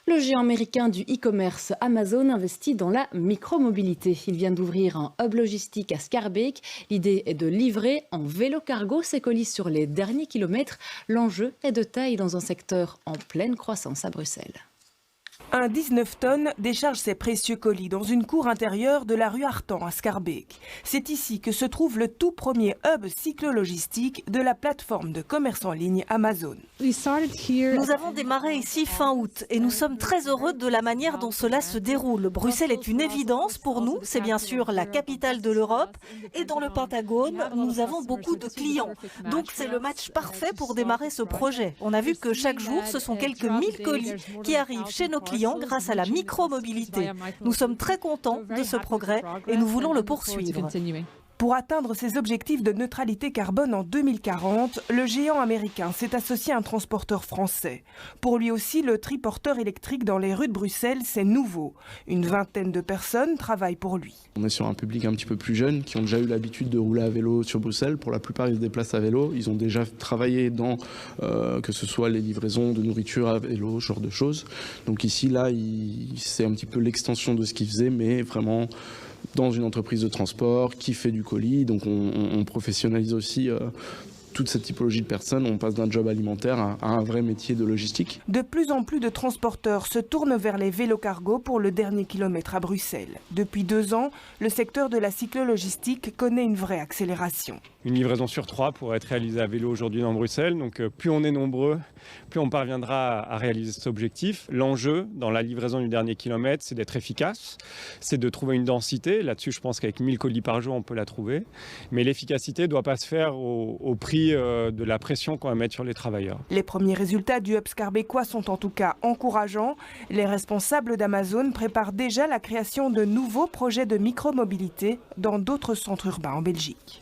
Le géant américain du e-commerce Amazon investit dans la micromobilité. Il vient d'ouvrir un hub logistique à Schaerbeek. L'idée est de livrer en vélo cargo ses colis sur les derniers kilomètres. L'enjeu est de taille dans un secteur en pleine croissance à Bruxelles. Un 19 tonnes décharge ses précieux colis dans une cour intérieure de la rue Artan à Schaerbeek. C'est ici que se trouve le tout premier hub cyclo-logistique de la plateforme de commerce en ligne Amazon. Nous avons démarré ici fin août et nous sommes très heureux de la manière dont cela se déroule. Bruxelles est une évidence pour nous, c'est bien sûr la capitale de l'Europe et dans le Pentagone, nous avons beaucoup de clients. Donc c'est le match parfait pour démarrer ce projet. On a vu que chaque jour, ce sont quelques 1000 colis qui arrivent chez nos clients grâce à la micromobilité. Nous sommes très contents de ce progrès et nous voulons le poursuivre. Pour atteindre ses objectifs de neutralité carbone en 2040, le géant américain s'est associé à un transporteur français. Pour lui aussi, le triporteur électrique dans les rues de Bruxelles, c'est nouveau. Une vingtaine de personnes travaillent pour lui. On est sur un public un petit peu plus jeune, qui ont déjà eu l'habitude de rouler à vélo sur Bruxelles. Pour la plupart, ils se déplacent à vélo. Ils ont déjà travaillé dans, que ce soit les livraisons de nourriture à vélo, ce genre de choses. Donc ici, là, c'est un petit peu l'extension de ce qu'ils faisaient, mais vraiment dans une entreprise de transport qui fait du colis. Donc on professionnalise aussi toute cette typologie de personnes. On passe d'un job alimentaire à un vrai métier de logistique. De plus en plus de transporteurs se tournent vers les vélos cargo pour le dernier kilomètre à Bruxelles. Depuis 2 ans, le secteur de la cyclo-logistique connaît une vraie accélération. Une livraison sur 3 pourrait être réalisée à vélo aujourd'hui dans Bruxelles. Donc plus on est nombreux, plus on parviendra à réaliser cet objectif. L'enjeu dans la livraison du dernier kilomètre, c'est d'être efficace, c'est de trouver une densité. Là-dessus, je pense qu'avec 1000 colis par jour, on peut la trouver. Mais l'efficacité ne doit pas se faire au prix de la pression qu'on va mettre sur les travailleurs. Les premiers résultats du hub schaerbeekois sont en tout cas encourageants. Les responsables d'Amazon préparent déjà la création de nouveaux projets de micromobilité dans d'autres centres urbains en Belgique.